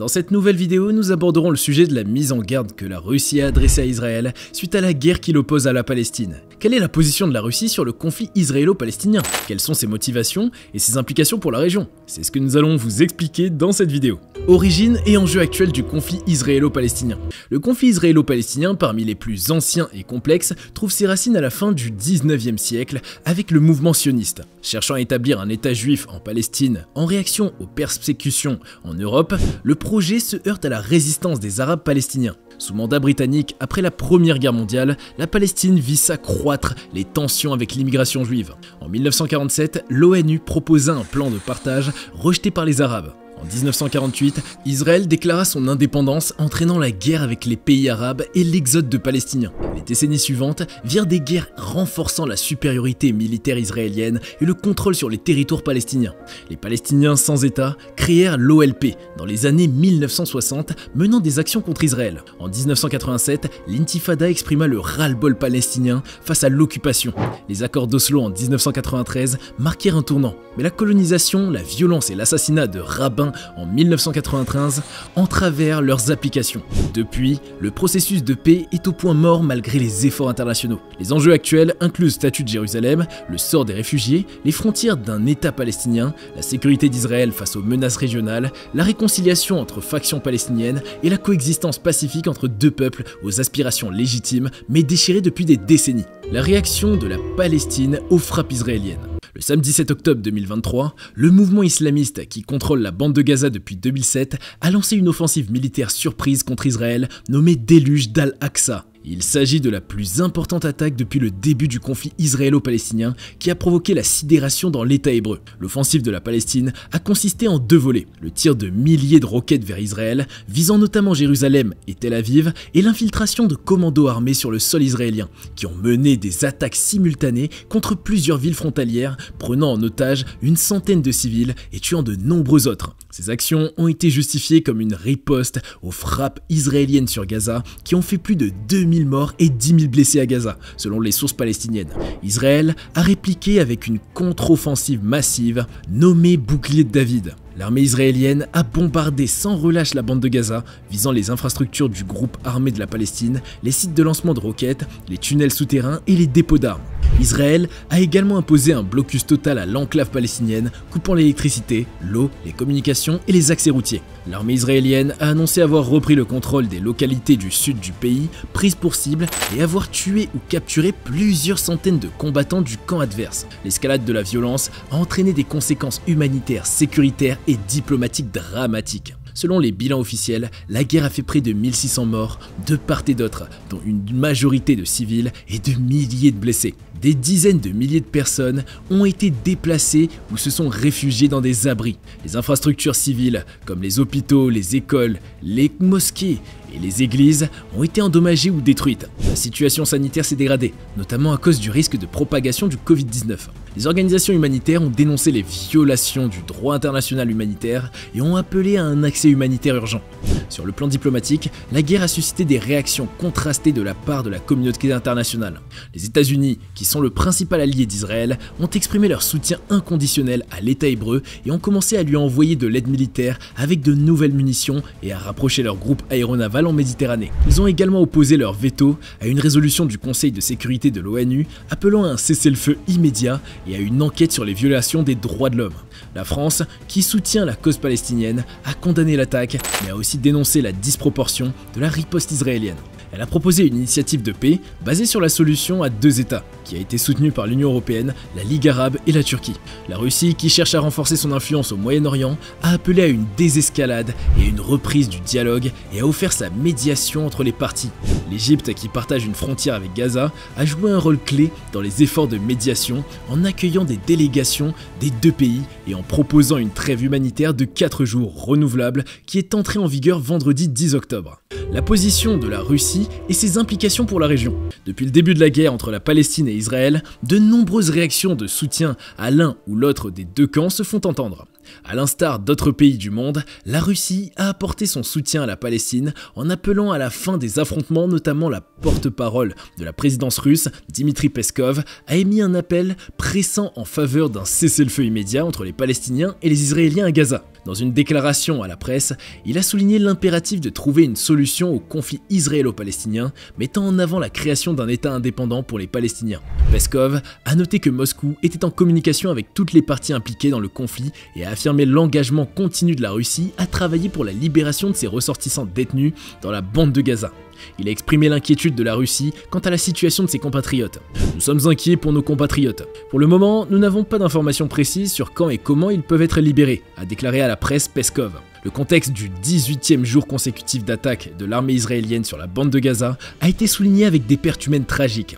Dans cette nouvelle vidéo, nous aborderons le sujet de la mise en garde que la Russie a adressée à Israël suite à la guerre qui l'oppose à la Palestine. Quelle est la position de la Russie sur le conflit israélo-palestinien? Quelles sont ses motivations et ses implications pour la région? C'est ce que nous allons vous expliquer dans cette vidéo. Origine et enjeux actuels du conflit israélo-palestinien. Le conflit israélo-palestinien, parmi les plus anciens et complexes, trouve ses racines à la fin du 19e siècle avec le mouvement sioniste. Cherchant à établir un État juif en Palestine en réaction aux persécutions en Europe, le projet se heurte à la résistance des Arabes palestiniens. Sous mandat britannique, après la Première Guerre mondiale, la Palestine vit s'accroître les tensions avec l'immigration juive. En 1947, l'ONU proposa un plan de partage rejeté par les Arabes. En 1948, Israël déclara son indépendance, entraînant la guerre avec les pays arabes et l'exode de Palestiniens. Les décennies suivantes virent des guerres renforçant la supériorité militaire israélienne et le contrôle sur les territoires palestiniens. Les Palestiniens sans État créèrent l'OLP dans les années 1960, menant des actions contre Israël. En 1987, l'intifada exprima le ras-le-bol palestinien face à l'occupation. Les accords d'Oslo en 1993 marquèrent un tournant, mais la colonisation, la violence et l'assassinat de rabbins en 1993 entravèrent leurs applications. Depuis, le processus de paix est au point mort malgré les efforts internationaux. Les enjeux actuels incluent le statut de Jérusalem, le sort des réfugiés, les frontières d'un État palestinien, la sécurité d'Israël face aux menaces régionales, la réconciliation entre factions palestiniennes et la coexistence pacifique entre deux peuples aux aspirations légitimes mais déchirées depuis des décennies. La réaction de la Palestine aux frappes israéliennes. Le samedi 7 octobre 2023, le mouvement islamiste qui contrôle la bande de Gaza depuis 2007 a lancé une offensive militaire surprise contre Israël nommée Déluge d'Al-Aqsa. Il s'agit de la plus importante attaque depuis le début du conflit israélo-palestinien qui a provoqué la sidération dans l'État hébreu. L'offensive de la Palestine a consisté en deux volets, le tir de milliers de roquettes vers Israël, visant notamment Jérusalem et Tel Aviv, et l'infiltration de commandos armés sur le sol israélien, qui ont mené des attaques simultanées contre plusieurs villes frontalières, prenant en otage une centaine de civils et tuant de nombreux autres. Ces actions ont été justifiées comme une riposte aux frappes israéliennes sur Gaza, qui ont fait plus de 2000 morts et 10 000 blessés à Gaza, selon les sources palestiniennes. Israël a répliqué avec une contre-offensive massive nommée Bouclier de David. L'armée israélienne a bombardé sans relâche la bande de Gaza, visant les infrastructures du groupe armé de la Palestine, les sites de lancement de roquettes, les tunnels souterrains et les dépôts d'armes. Israël a également imposé un blocus total à l'enclave palestinienne, coupant l'électricité, l'eau, les communications et les accès routiers. L'armée israélienne a annoncé avoir repris le contrôle des localités du sud du pays, prises pour cible, et avoir tué ou capturé plusieurs centaines de combattants du camp adverse. L'escalade de la violence a entraîné des conséquences humanitaires, sécuritaires et diplomatiques dramatiques. Selon les bilans officiels, la guerre a fait près de 1600 morts de part et d'autre, dont une majorité de civils et de milliers de blessés. Des dizaines de milliers de personnes ont été déplacées ou se sont réfugiées dans des abris. Les infrastructures civiles, comme les hôpitaux, les écoles, les mosquées et les églises, ont été endommagées ou détruites. La situation sanitaire s'est dégradée, notamment à cause du risque de propagation du Covid-19. Les organisations humanitaires ont dénoncé les violations du droit international humanitaire et ont appelé à un accès humanitaire urgent. Sur le plan diplomatique, la guerre a suscité des réactions contrastées de la part de la communauté internationale. Les États-Unis, qui sont le principal allié d'Israël, ont exprimé leur soutien inconditionnel à l'État hébreu et ont commencé à lui envoyer de l'aide militaire avec de nouvelles munitions et à rapprocher leur groupe aéronaval en Méditerranée. Ils ont également opposé leur veto à une résolution du Conseil de sécurité de l'ONU appelant à un cessez-le-feu immédiat et à une enquête sur les violations des droits de l'homme. La France, qui soutient la cause palestinienne, a condamné l'attaque, mais a aussi dénoncé la disproportion de la riposte israélienne. Elle a proposé une initiative de paix basée sur la solution à deux États, qui a été soutenue par l'Union européenne, la Ligue arabe et la Turquie. La Russie, qui cherche à renforcer son influence au Moyen-Orient, a appelé à une désescalade et une reprise du dialogue et a offert sa médiation entre les parties. L'Égypte, qui partage une frontière avec Gaza, a joué un rôle clé dans les efforts de médiation en accueillant des délégations des deux pays et en proposant une trêve humanitaire de 4 jours renouvelable qui est entrée en vigueur vendredi 10 octobre. La position de la Russie et ses implications pour la région. Depuis le début de la guerre entre la Palestine et Israël, de nombreuses réactions de soutien à l'un ou l'autre des deux camps se font entendre. À l'instar d'autres pays du monde, la Russie a apporté son soutien à la Palestine en appelant à la fin des affrontements, notamment la porte-parole de la présidence russe, Dmitri Peskov, a émis un appel pressant en faveur d'un cessez-le-feu immédiat entre les Palestiniens et les Israéliens à Gaza. Dans une déclaration à la presse, il a souligné l'impératif de trouver une solution au conflit israélo-palestinien, mettant en avant la création d'un État indépendant pour les Palestiniens. Peskov a noté que Moscou était en communication avec toutes les parties impliquées dans le conflit et a affirmé l'engagement continu de la Russie à travailler pour la libération de ses ressortissants détenus dans la bande de Gaza. Il a exprimé l'inquiétude de la Russie quant à la situation de ses compatriotes. Nous sommes inquiets pour nos compatriotes. Pour le moment, nous n'avons pas d'informations précises sur quand et comment ils peuvent être libérés, a déclaré à la presse Peskov. Le contexte du 18e jour consécutif d'attaque de l'armée israélienne sur la bande de Gaza a été souligné avec des pertes humaines tragiques.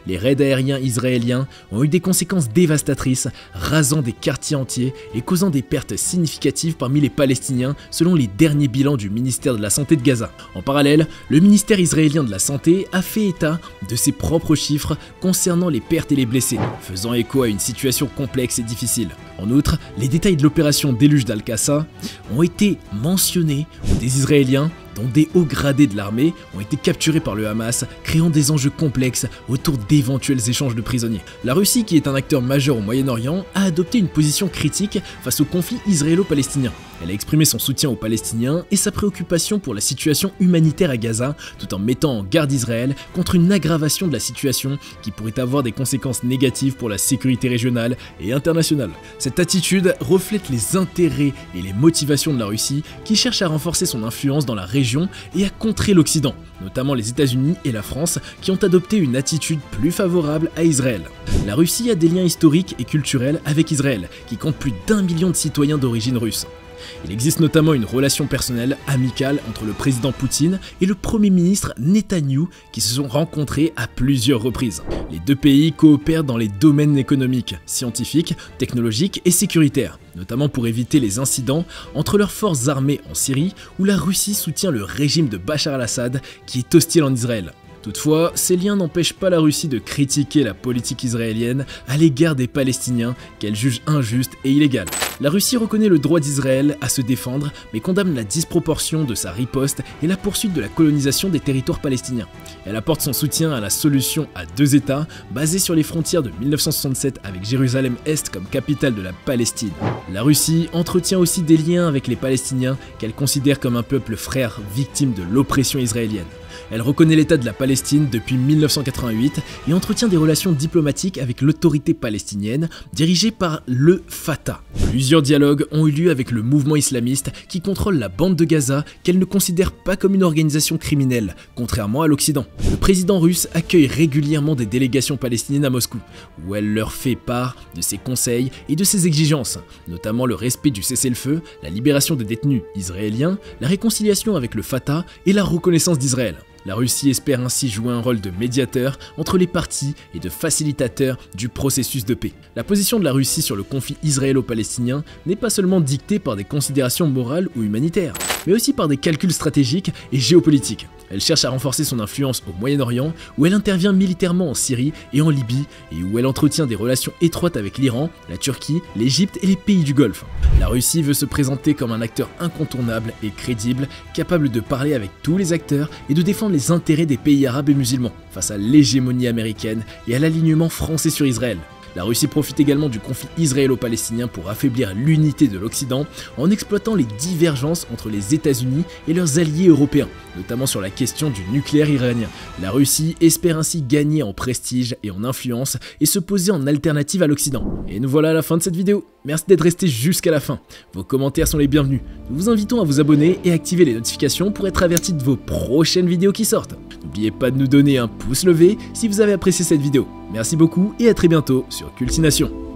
Les raids aériens israéliens ont eu des conséquences dévastatrices, rasant des quartiers entiers et causant des pertes significatives parmi les Palestiniens selon les derniers bilans du ministère de la Santé de Gaza. En parallèle, le ministère israélien de la Santé a fait état de ses propres chiffres concernant les pertes et les blessés, faisant écho à une situation complexe et difficile. En outre, les détails de l'opération Déluge d'Al-Aqsa ont été mentionnés où des Israéliens dont des hauts gradés de l'armée ont été capturés par le Hamas, créant des enjeux complexes autour d'éventuels échanges de prisonniers. La Russie, qui est un acteur majeur au Moyen-Orient, a adopté une position critique face au conflit israélo-palestinien. Elle a exprimé son soutien aux Palestiniens et sa préoccupation pour la situation humanitaire à Gaza, tout en mettant en garde Israël contre une aggravation de la situation qui pourrait avoir des conséquences négatives pour la sécurité régionale et internationale. Cette attitude reflète les intérêts et les motivations de la Russie, qui cherche à renforcer son influence dans la région et à contrer l'Occident, notamment les États-Unis et la France, qui ont adopté une attitude plus favorable à Israël. La Russie a des liens historiques et culturels avec Israël, qui compte plus d'1 million de citoyens d'origine russe. Il existe notamment une relation personnelle amicale entre le président Poutine et le premier ministre Netanyahou qui se sont rencontrés à plusieurs reprises. Les deux pays coopèrent dans les domaines économiques, scientifiques, technologiques et sécuritaires, notamment pour éviter les incidents entre leurs forces armées en Syrie où la Russie soutient le régime de Bachar al-Assad qui est hostile en Israël. Toutefois, ces liens n'empêchent pas la Russie de critiquer la politique israélienne à l'égard des Palestiniens qu'elle juge injuste et illégale. La Russie reconnaît le droit d'Israël à se défendre, mais condamne la disproportion de sa riposte et la poursuite de la colonisation des territoires palestiniens. Elle apporte son soutien à la solution à deux États, basée sur les frontières de 1967 avec Jérusalem-Est comme capitale de la Palestine. La Russie entretient aussi des liens avec les Palestiniens qu'elle considère comme un peuple frère victime de l'oppression israélienne. Elle reconnaît l'État de la Palestine depuis 1988 et entretient des relations diplomatiques avec l'autorité palestinienne dirigée par le Fatah. Plusieurs dialogues ont eu lieu avec le mouvement islamiste qui contrôle la bande de Gaza, qu'elle ne considère pas comme une organisation criminelle, contrairement à l'Occident. Le président russe accueille régulièrement des délégations palestiniennes à Moscou, où elle leur fait part de ses conseils et de ses exigences, notamment le respect du cessez-le-feu, la libération des détenus israéliens, la réconciliation avec le Fatah et la reconnaissance d'Israël. La Russie espère ainsi jouer un rôle de médiateur entre les parties et de facilitateur du processus de paix. La position de la Russie sur le conflit israélo-palestinien n'est pas seulement dictée par des considérations morales ou humanitaires, mais aussi par des calculs stratégiques et géopolitiques. Elle cherche à renforcer son influence au Moyen-Orient, où elle intervient militairement en Syrie et en Libye, et où elle entretient des relations étroites avec l'Iran, la Turquie, l'Égypte et les pays du Golfe. La Russie veut se présenter comme un acteur incontournable et crédible, capable de parler avec tous les acteurs et de défendre les intérêts des pays arabes et musulmans, face à l'hégémonie américaine et à l'alignement français sur Israël. La Russie profite également du conflit israélo-palestinien pour affaiblir l'unité de l'Occident en exploitant les divergences entre les États-Unis et leurs alliés européens, notamment sur la question du nucléaire iranien. La Russie espère ainsi gagner en prestige et en influence et se poser en alternative à l'Occident. Et nous voilà à la fin de cette vidéo. Merci d'être resté jusqu'à la fin. Vos commentaires sont les bienvenus. Nous vous invitons à vous abonner et activer les notifications pour être avertis de vos prochaines vidéos qui sortent. N'oubliez pas de nous donner un pouce levé si vous avez apprécié cette vidéo. Merci beaucoup et à très bientôt sur Cultination.